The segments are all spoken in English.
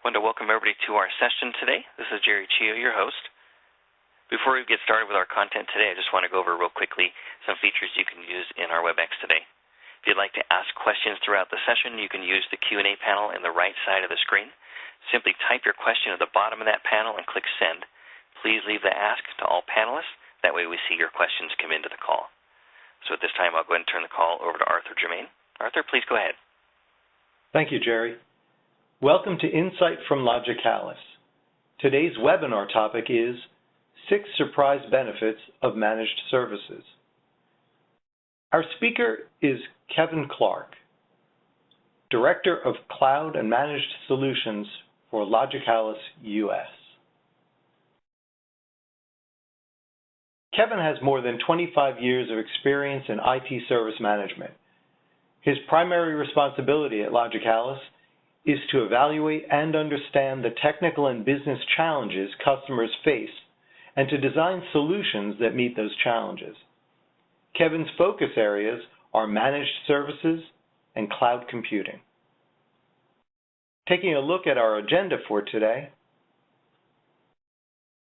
wanted to welcome everybody to our session today. This is Jerry Chio, your host. Before we get started with our content today, I just want to go over real quickly some features you can use in our WebEx today. If you'd like to ask questions throughout the session, you can use the Q&A panel in the right side of the screen. Simply type your question at the bottom of that panel and click Send. Please leave the ask to all panelists. That way we see your questions come into the call. So at this time, I'll go ahead and turn the call over to Arthur Germain. Arthur, please go ahead. Thank you, Jerry. Welcome to Insight from Logicalis. Today's webinar topic is 6 Surprise Benefits of Managed Services. Our speaker is Kevin Clark, Director of Cloud and Managed Solutions for Logicalis US. Kevin has more than 25 years of experience in IT service management. His primary responsibility at Logicalis is to evaluate and understand the technical and business challenges customers face and to design solutions that meet those challenges. Kevin's focus areas are managed services and cloud computing. Taking a look at our agenda for today,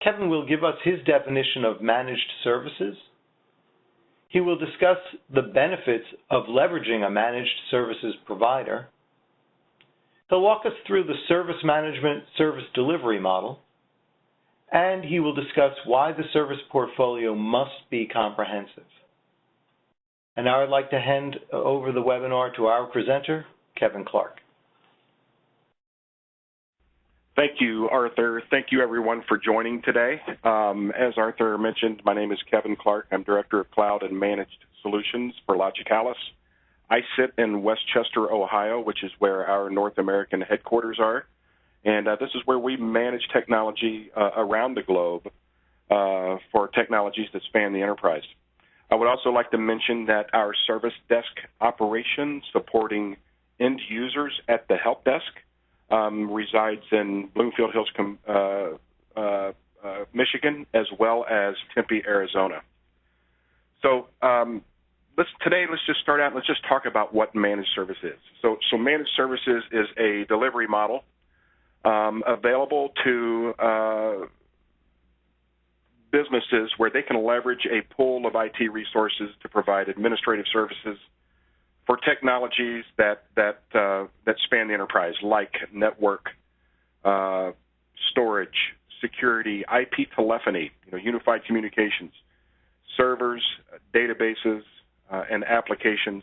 Kevin will give us his definition of managed services. He will discuss the benefits of leveraging a managed services provider. He'll walk us through the service management service delivery model, and he will discuss why the service portfolio must be comprehensive. And now I'd like to hand over the webinar to our presenter, Kevin Clark. Thank you, Arthur. Thank you, everyone, for joining today. As Arthur mentioned, my name is Kevin Clark. I'm Director of Cloud and Managed Solutions for Logicalis. I sit in Westchester, Ohio, which is where our North American headquarters are. And this is where we manage technology around the globe for technologies that span the enterprise. I would also like to mention that our service desk operation supporting end users at the help desk resides in Bloomfield Hills, Michigan, as well as Tempe, Arizona. So let's just start out. Let's just talk about what managed service is. So managed services is a delivery model available to businesses where they can leverage a pool of IT resources to provide administrative services for technologies that span the enterprise, like network, storage, security, IP telephony, unified communications, servers, databases, and applications.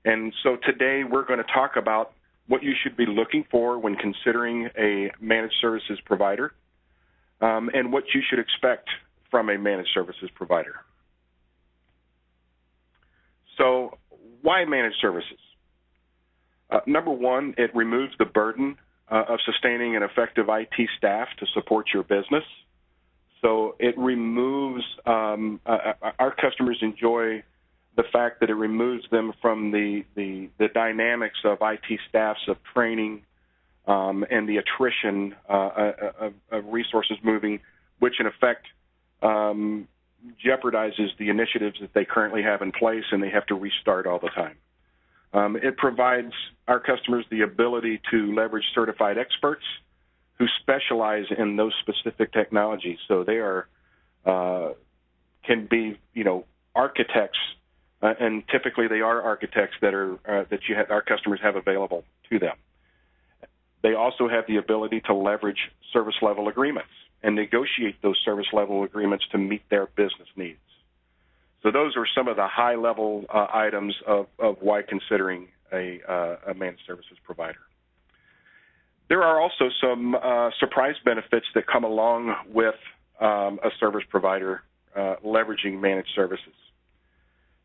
And so today we're going to talk about what you should be looking for when considering a managed services provider, and what you should expect from a managed services provider. So why managed services? Number one, it removes the burden of sustaining an effective IT staff to support your business. So it removes, our customers enjoy the fact that it removes them from the dynamics of IT staffs, of training, and the attrition of resources moving, which in effect jeopardizes the initiatives that they currently have in place, and they have to restart all the time. It provides our customers the ability to leverage certified experts who specialize in those specific technologies. So they are can be architects, and typically they are architects that our customers have available to them. They also have the ability to leverage service level agreements and negotiate those service level agreements to meet their business needs. So those are some of the high level items of why considering a managed services provider. There are also some surprise benefits that come along with a service provider leveraging managed services.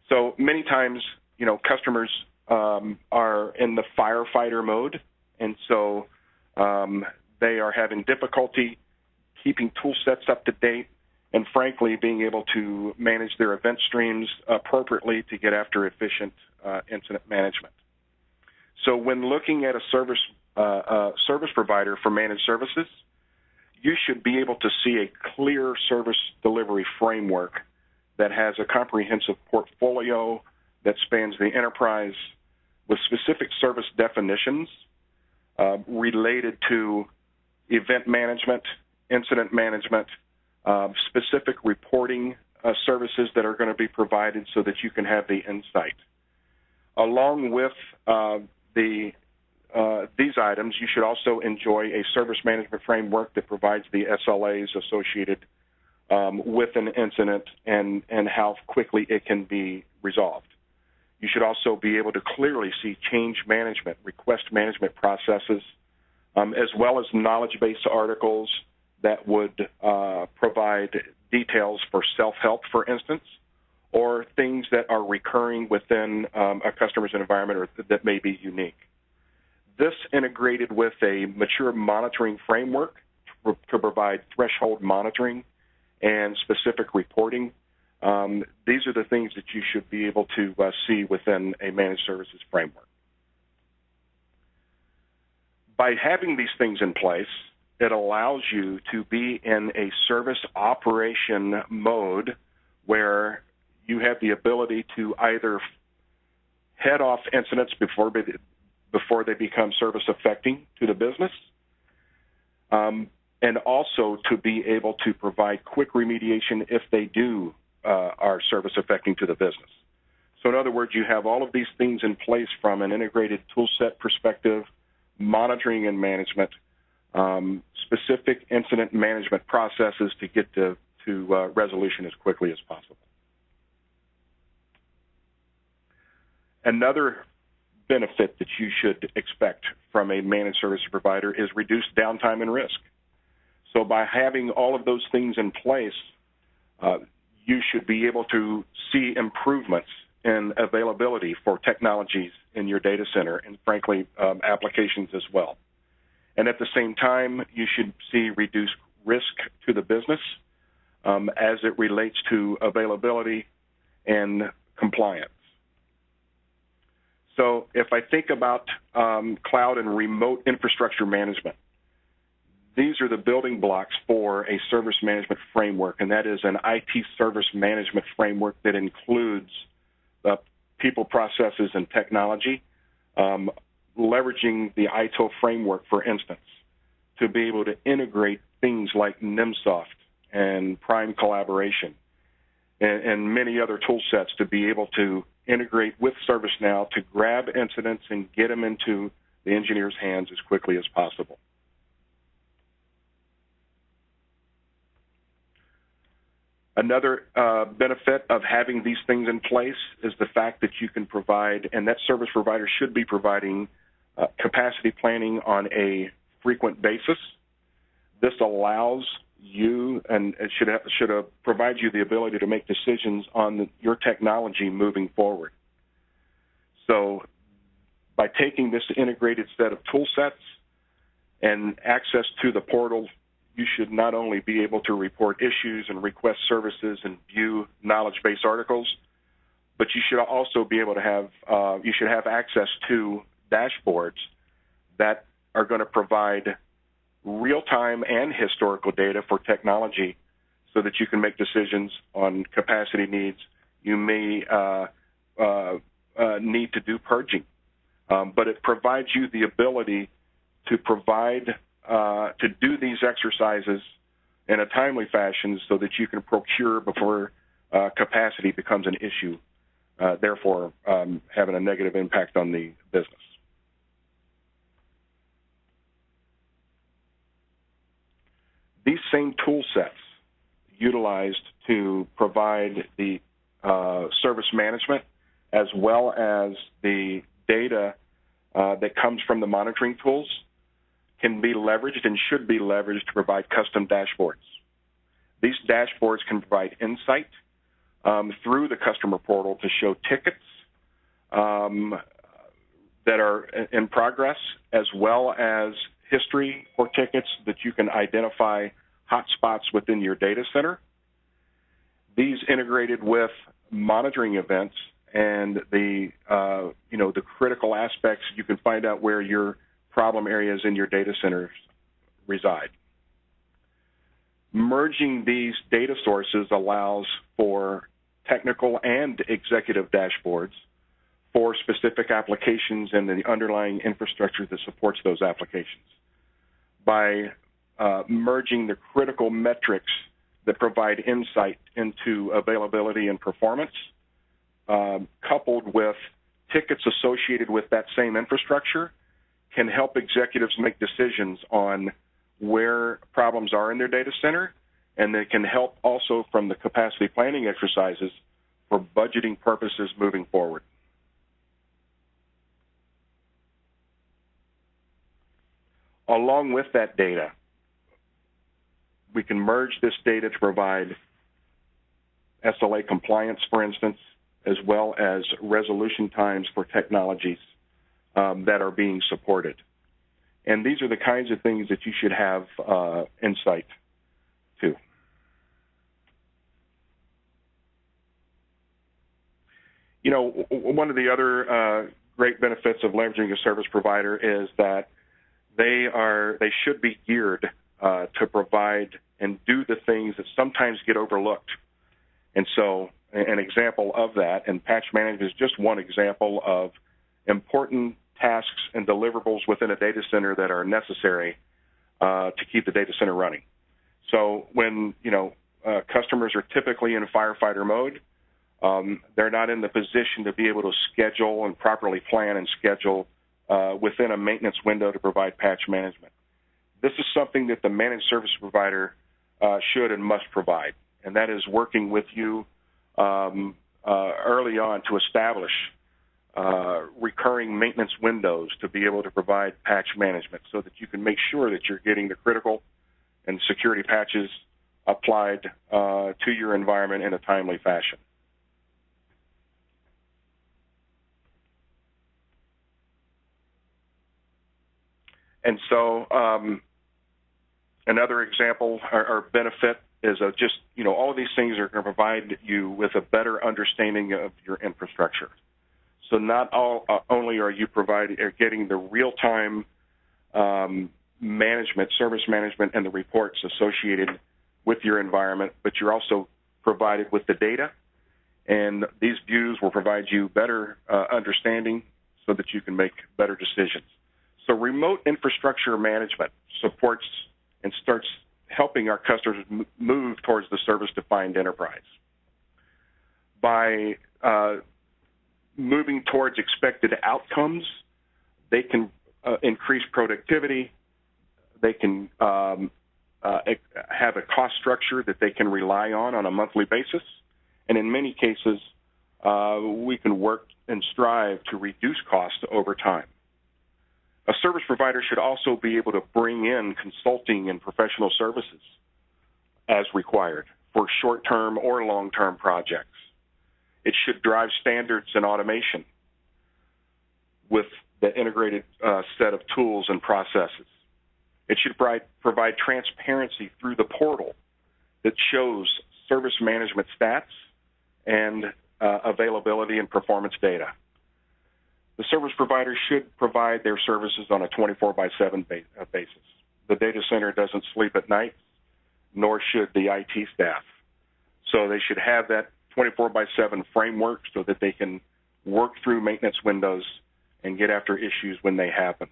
So many times, customers are in the firefighter mode, and so they are having difficulty keeping tool sets up to date, and frankly, being able to manage their event streams appropriately to get after efficient incident management. So when looking at a service provider for managed services, you should be able to see a clear service delivery framework that has a comprehensive portfolio that spans the enterprise with specific service definitions related to event management, incident management, specific reporting services that are going to be provided so that you can have the insight. Along with these items, you should also enjoy a service management framework that provides the SLAs associated with an incident and how quickly it can be resolved. You should also be able to clearly see change management, request management processes, as well as knowledge-based articles that would provide details for self-help, for instance, or things that are recurring within a customer's environment or that may be unique. This integrated with a mature monitoring framework to provide threshold monitoring and specific reporting. These are the things that you should be able to see within a managed services framework. By having these things in place, it allows you to be in a service operation mode where you have the ability to either head off incidents before they become service affecting to the business, and also to be able to provide quick remediation if they do are service affecting to the business. So in other words, you have all of these things in place from an integrated tool set perspective, monitoring and management, specific incident management processes to get to resolution as quickly as possible. Another benefit that you should expect from a managed service provider is reduced downtime and risk. So by having all of those things in place, you should be able to see improvements in availability for technologies in your data center and, frankly, applications as well. And at the same time, you should see reduced risk to the business as it relates to availability and compliance. So if I think about cloud and remote infrastructure management, these are the building blocks for a service management framework, and that is an IT service management framework that includes people, processes, and technology, leveraging the ITIL framework, for instance, to be able to integrate things like NIMSOFT and Prime Collaboration and many other tool sets to be able to integrate with ServiceNow to grab incidents and get them into the engineer's hands as quickly as possible. Another benefit of having these things in place is the fact that you can provide, and that service provider should be providing, capacity planning on a frequent basis. This allows you, and it should provide you the ability to make decisions on your technology moving forward. So by taking this integrated set of tool sets and access to the portal, you should not only be able to report issues and request services and view knowledge-based articles, but you should also be able to have, you should have access to dashboards that are going to provide real-time and historical data for technology so that you can make decisions on capacity needs. You may need to do purging, but it provides you the ability to provide to do these exercises in a timely fashion so that you can procure before capacity becomes an issue, therefore having a negative impact on the business. These same tool sets utilized to provide the service management as well as the data that comes from the monitoring tools can be leveraged and should be leveraged to provide custom dashboards. These dashboards can provide insight through the customer portal to show tickets that are in progress, as well as history for tickets that you can identify hotspots within your data center. These integrated with monitoring events and the the critical aspects, you can find out where your problem areas in your data centers reside. Merging these data sources allows for technical and executive dashboards for specific applications and the underlying infrastructure that supports those applications. By merging the critical metrics that provide insight into availability and performance, coupled with tickets associated with that same infrastructure, can help executives make decisions on where problems are in their data center, and they can help also from the capacity planning exercises for budgeting purposes moving forward. Along with that data, we can merge this data to provide SLA compliance, for instance, as well as resolution times for technologies that are being supported. And these are the kinds of things that you should have insight to. You know, one of the other great benefits of leveraging a service provider is that they should be geared to provide and do the things that sometimes get overlooked. And so an example of that, and patch management is just one example of important tasks and deliverables within a data center that are necessary to keep the data center running. So when, customers are typically in firefighter mode, they're not in the position to be able to schedule and properly plan and schedule within a maintenance window to provide patch management. This is something that the managed service provider should and must provide, and that is working with you early on to establish recurring maintenance windows to be able to provide patch management so that you can make sure that you're getting the critical and security patches applied to your environment in a timely fashion. And so another example or benefit is just, all of these things are going to provide you with a better understanding of your infrastructure. So not only are you getting the real-time management, service management, and the reports associated with your environment, but you're also provided with the data. And these views will provide you better understanding so that you can make better decisions. So remote infrastructure management supports and starts helping our customers move towards the service-defined enterprise. By moving towards expected outcomes, they can increase productivity, they can have a cost structure that they can rely on a monthly basis, and in many cases, we can work and strive to reduce costs over time. A service provider should also be able to bring in consulting and professional services as required for short-term or long-term projects. It should drive standards and automation with the integrated set of tools and processes. It should provide transparency through the portal that shows service management stats and availability and performance data. The service provider should provide their services on a 24/7 basis. The data center doesn't sleep at night, nor should the IT staff. So they should have that 24/7 framework so that they can work through maintenance windows and get after issues when they happen.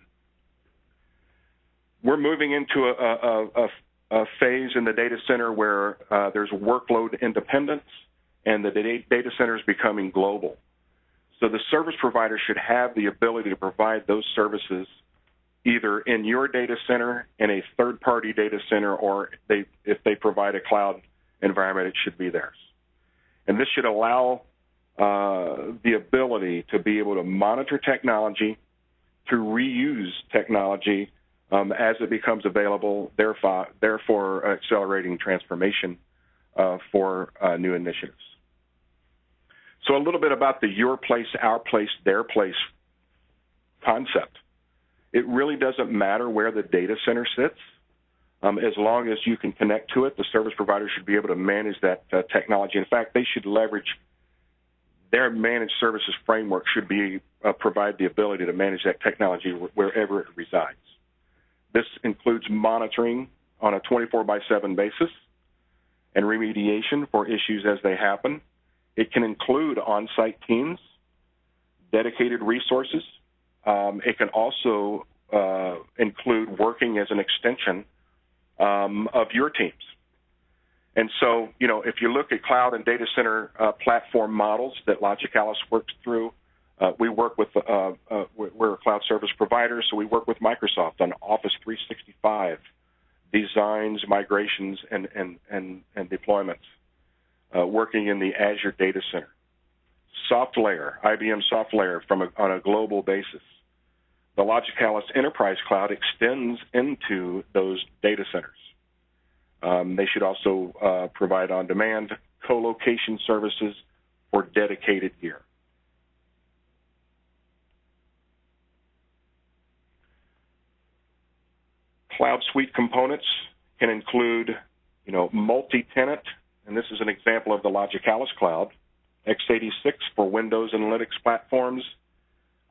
We're moving into a phase in the data center where there's workload independence and the data center is becoming global. So the service provider should have the ability to provide those services either in your data center, in a third-party data center, or if they provide a cloud environment, it should be theirs. And this should allow the ability to be able to monitor technology, to reuse technology as it becomes available, therefore accelerating transformation for new initiatives. So a little bit about the your place, our place, their place concept. It really doesn't matter where the data center sits. As long as you can connect to it, the service provider should be able to manage that technology. In fact, they should leverage their managed services framework should provide the ability to manage that technology wherever it resides. This includes monitoring on a 24/7 basis and remediation for issues as they happen. It can include on-site teams, dedicated resources. It can also include working as an extension of your teams. And so, if you look at cloud and data center platform models that Logicalis works through, we work with, we're a cloud service provider, so we work with Microsoft on Office 365 designs, migrations, and deployments, working in the Azure data center. SoftLayer, IBM SoftLayer on a global basis. The Logicalis Enterprise Cloud extends into those data centers. They should also provide on-demand co-location services for dedicated gear. Cloud Suite components can include, multi-tenant, and this is an example of the Logicalis Cloud, x86 for Windows and Linux platforms,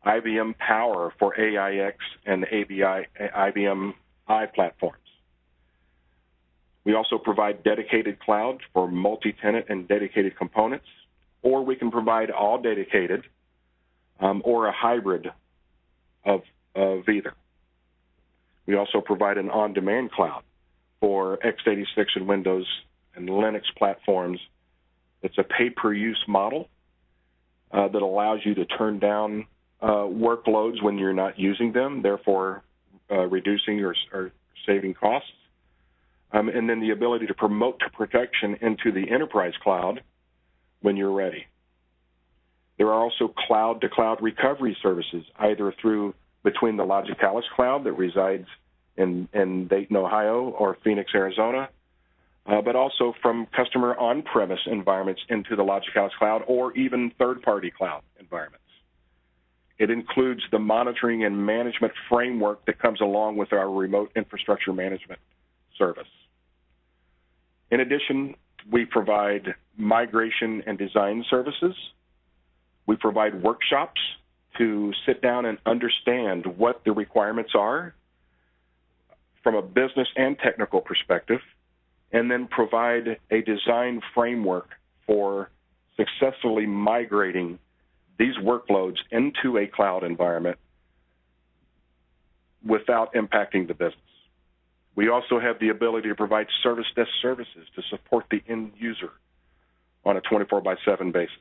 IBM Power for AIX and IBM I platforms. We also provide dedicated cloud for multi-tenant and dedicated components, or we can provide all dedicated or a hybrid of either. We also provide an on-demand cloud for x86 and Windows and Linux platforms. It's a pay-per-use model that allows you to turn down workloads when you're not using them, therefore reducing or saving costs. And then the ability to promote to protection into the enterprise cloud when you're ready. There are also cloud-to-cloud recovery services, either between the Logicalis cloud that resides in Dayton, Ohio, or Phoenix, Arizona, but also from customer on-premise environments into the Logicalis cloud or even third-party cloud environments. It includes the monitoring and management framework that comes along with our remote infrastructure management service. In addition, we provide migration and design services. We provide workshops to sit down and understand what the requirements are from a business and technical perspective, and then provide a design framework for successfully migrating these workloads into a cloud environment without impacting the business. We also have the ability to provide service desk services to support the end user on a 24/7 basis.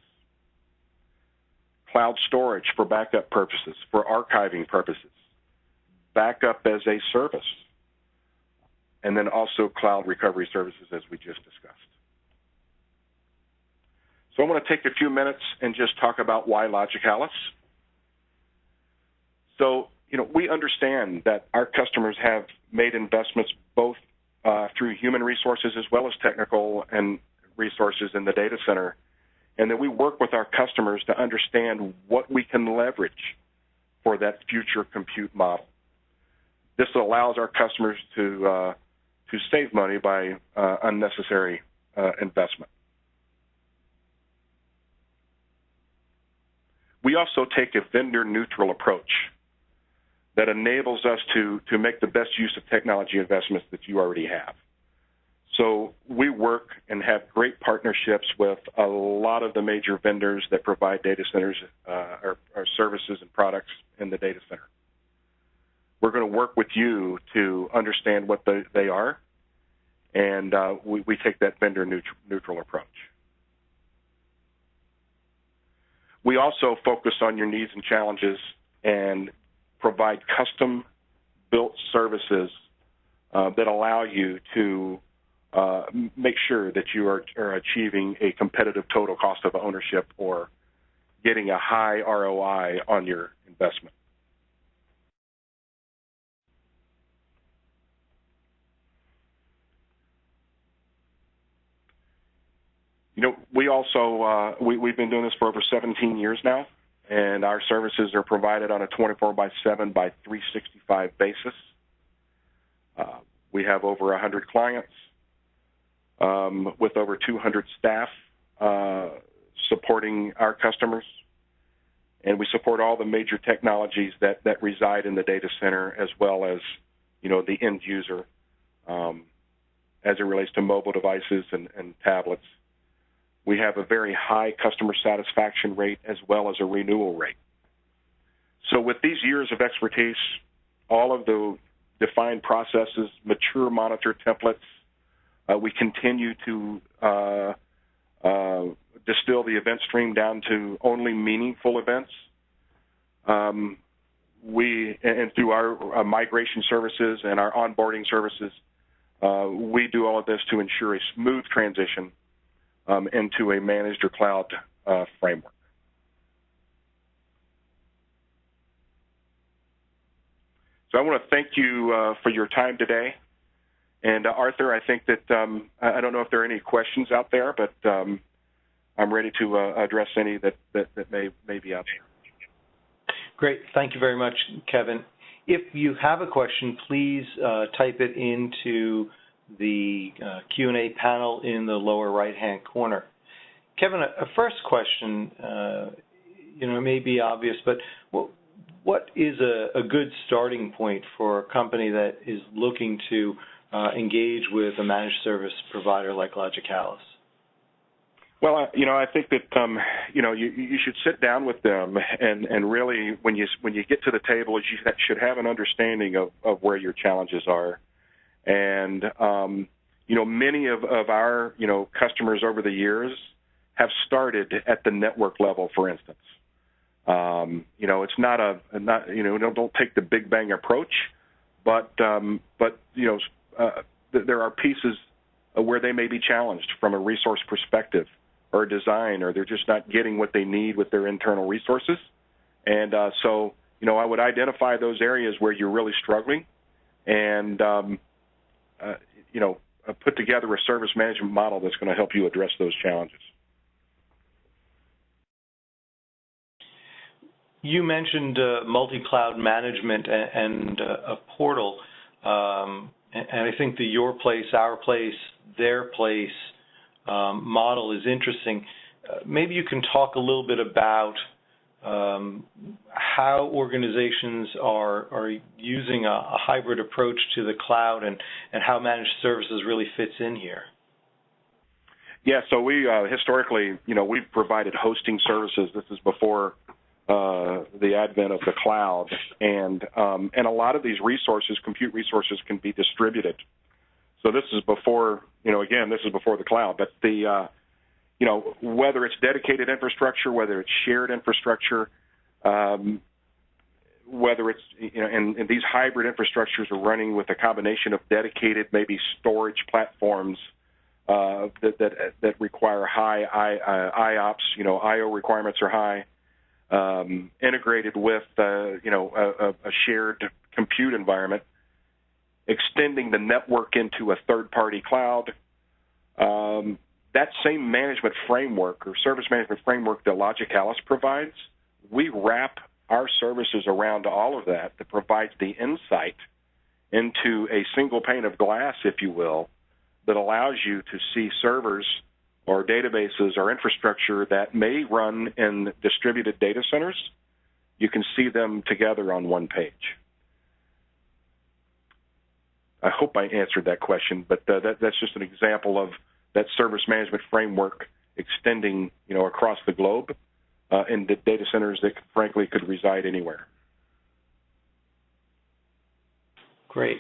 Cloud storage for backup purposes, for archiving purposes, backup as a service, and then also cloud recovery services as we just discussed. So I want to take a few minutes and just talk about why Logicalis. So, we understand that our customers have made investments both through human resources as well as technical and resources in the data center, and that we work with our customers to understand what we can leverage for that future compute model. This allows our customers to save money by unnecessary investment. We also take a vendor-neutral approach that enables us to make the best use of technology investments that you already have. So we work and have great partnerships with a lot of the major vendors that provide data centers or services and products in the data center. We're going to work with you to understand what they are, and we take that vendor-neutral approach. We also focus on your needs and challenges and provide custom-built services that allow you to make sure that you are achieving a competitive total cost of ownership or getting a high ROI on your investment. We also, we've been doing this for over 17 years now, and our services are provided on a 24/7 by 365 basis. We have over 100 clients with over 200 staff supporting our customers, and we support all the major technologies that reside in the data center as well as, the end user as it relates to mobile devices and tablets. We have a very high customer satisfaction rate as well as a renewal rate. So with these years of expertise, all of the defined processes, mature monitor templates. We continue to distill the event stream down to only meaningful events. And through our migration services and our onboarding services, we do all of this to ensure a smooth transition into a managed or cloud framework. So I want to thank you for your time today. And Arthur, I think that, I don't know if there are any questions out there, but I'm ready to address any that may be out there. Great. Thank you very much, Kevin. If you have a question, please type it into the Q&A panel in the lower right-hand corner. Kevin, a first question, may be obvious, but what is a good starting point for a company that is looking to engage with a managed service provider like Logicalis? Well, I think that you should sit down with them and really, when you get to the table, you should have an understanding of where your challenges are, and many of our customers over the years have started at the network level, for instance. It's not don't take the big bang approach, but there are pieces where they may be challenged from a resource perspective or design, or they're just not getting what they need with their internal resources. And so I would identify those areas where you're really struggling and, put together a service management model that's going to help you address those challenges. You mentioned multi-cloud management and a portal, and I think the your place, our place, their place model is interesting. Maybe you can talk a little bit about how organizations are using a hybrid approach to the cloud and how managed services really fits in here. Yeah, so we historically, we've provided hosting services. This is before the advent of the cloud, and a lot of these resources, compute resources, can be distributed. So this is before, again, this is before the cloud. But the, whether it's dedicated infrastructure, whether it's shared infrastructure, whether it's, and these hybrid infrastructures are running with a combination of dedicated, maybe storage platforms that require high IOPS. I/O requirements are high. Integrated with, a shared compute environment, extending the network into a third-party cloud. That same management framework or service management framework that Logicalis provides, we wrap our services around all of that provides the insight into a single pane of glass, if you will, that allows you to see servers or databases or infrastructure that may run in distributed data centers. You can see them together on one page. I hope I answered that question, but that's just an example of that service management framework extending, across the globe in the data centers that, frankly, could reside anywhere. Great.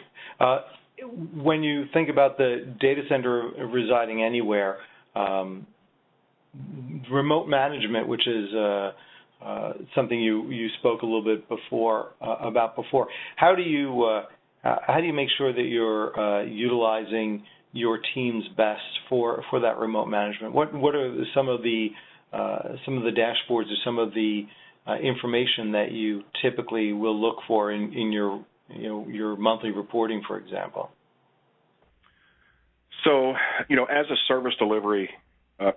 When you think about the data center residing anywhere, remote management, which is something you spoke a little bit about before, how do you make sure that you're utilizing your teams best for that remote management? What are some of the dashboards or some of the information that you typically will look for in your monthly reporting, for example? So, as a service delivery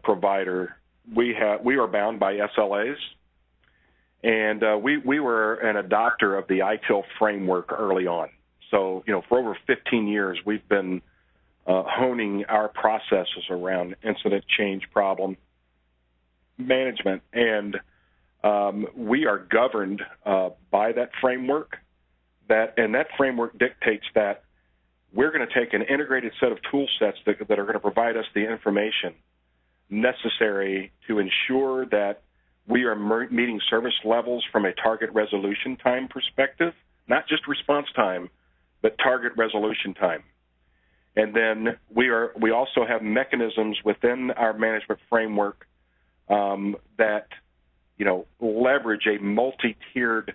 provider, we are bound by SLAs, and we were an adopter of the ITIL framework early on. So, for over 15 years, we've been honing our processes around incident change problem management, and we are governed by that framework. And that framework dictates that we're going to take an integrated set of tool sets that are going to provide us the information necessary to ensure that we are meeting service levels from a target resolution time perspective, not just response time, but target resolution time. And then we also have mechanisms within our management framework that, leverage a multi-tiered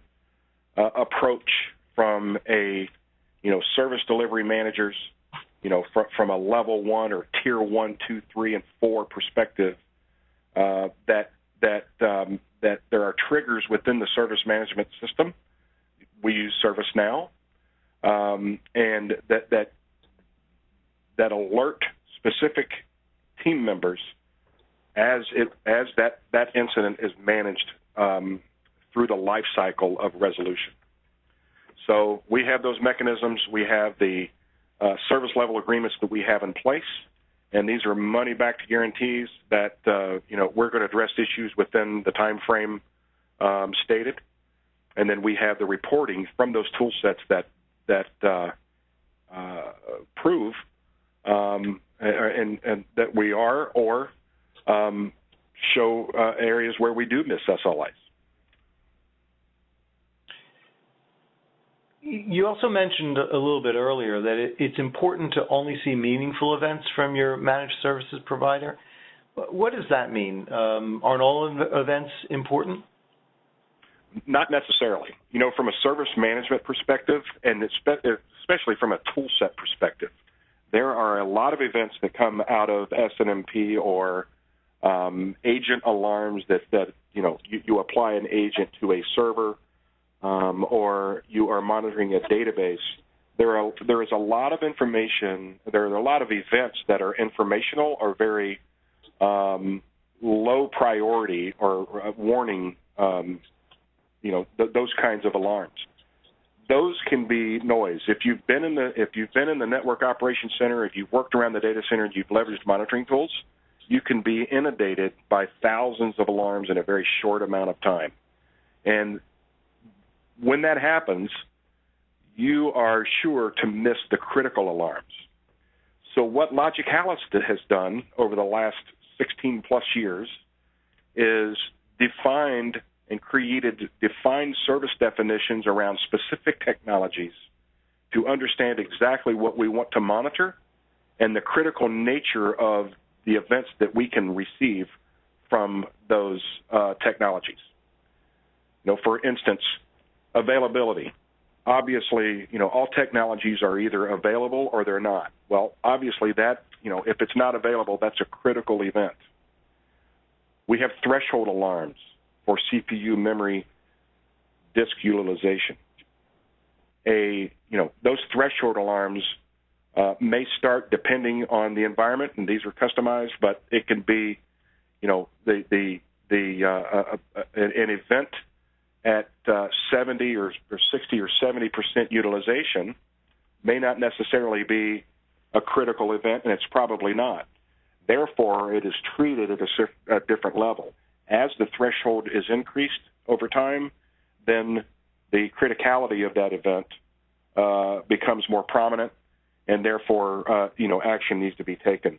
approach from a, service delivery managers, from a level 1 or tier 1, 2, 3, and 4 perspective, that there are triggers within the service management system. We use ServiceNow, and that alert specific team members as that incident is managed through the life cycle of resolution. So we have those mechanisms. We have the service level agreements that we have in place, and these are money-back guarantees that we're going to address issues within the time frame stated, and then we have the reporting from those tool sets that prove and that we are or show areas where we do miss SLAs. You also mentioned a little bit earlier that it's important to only see meaningful events from your managed services provider. What does that mean? Aren't all events important? Not necessarily. From a service management perspective, and especially from a tool set perspective, there are a lot of events that come out of SNMP or agent alarms that you apply an agent to a server, or you are monitoring a database. There is a lot of information. There are a lot of events that are informational or very low priority or warning. Those kinds of alarms. Those can be noise. If you've been in the network operations center, if you've worked around the data center, and you've leveraged monitoring tools, you can be inundated by thousands of alarms in a very short amount of time. And when that happens, you are sure to miss the critical alarms. So what Logicalis has done over the last 16 plus years is defined and created defined service definitions around specific technologies to understand exactly what we want to monitor and the critical nature of the events that we can receive from those technologies. For instance, availability. Obviously, all technologies are either available or they're not. Well, obviously that, if it's not available, that's a critical event. We have threshold alarms for CPU memory disk utilization. Those threshold alarms may start depending on the environment, and these are customized, but it can be, an event at 70 or 60 or 70% utilization may not necessarily be a critical event, and it's probably not. Therefore, it is treated at a different level. As the threshold is increased over time, then the criticality of that event becomes more prominent, and therefore, action needs to be taken.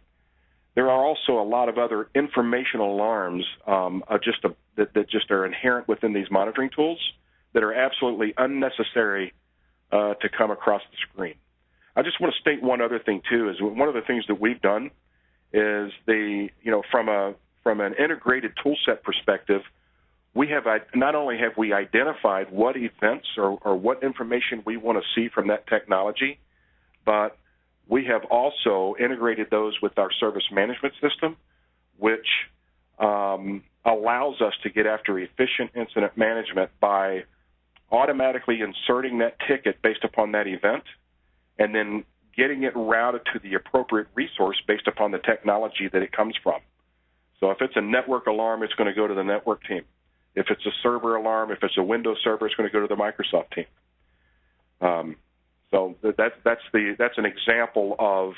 There are also a lot of other informational alarms that just are inherent within these monitoring tools that are absolutely unnecessary to come across the screen. I just want to state one other thing too. Is one of the things that we've done is from an integrated tool set perspective, we have not only have we identified what events or what information we want to see from that technology, but we have also integrated those with our service management system, which allows us to get after efficient incident management by automatically inserting that ticket based upon that event and then getting it routed to the appropriate resource based upon the technology that it comes from. So if it's a network alarm, it's going to go to the network team. If it's a server alarm, if it's a Windows server, it's going to go to the Microsoft team. So that's an example of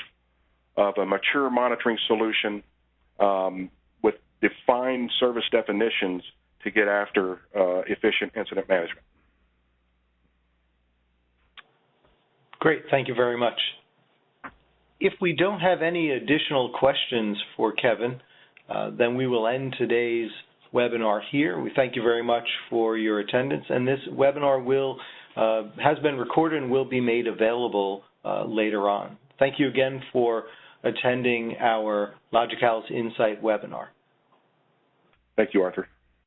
a mature monitoring solution with defined service definitions to get after efficient incident management. Great, thank you very much. If we don't have any additional questions for Kevin, then we will end today's webinar here. We thank you very much for your attendance, and this webinar will has been recorded and will be made available later on. Thank you again for attending our Logicalis Insight webinar. Thank you, Arthur.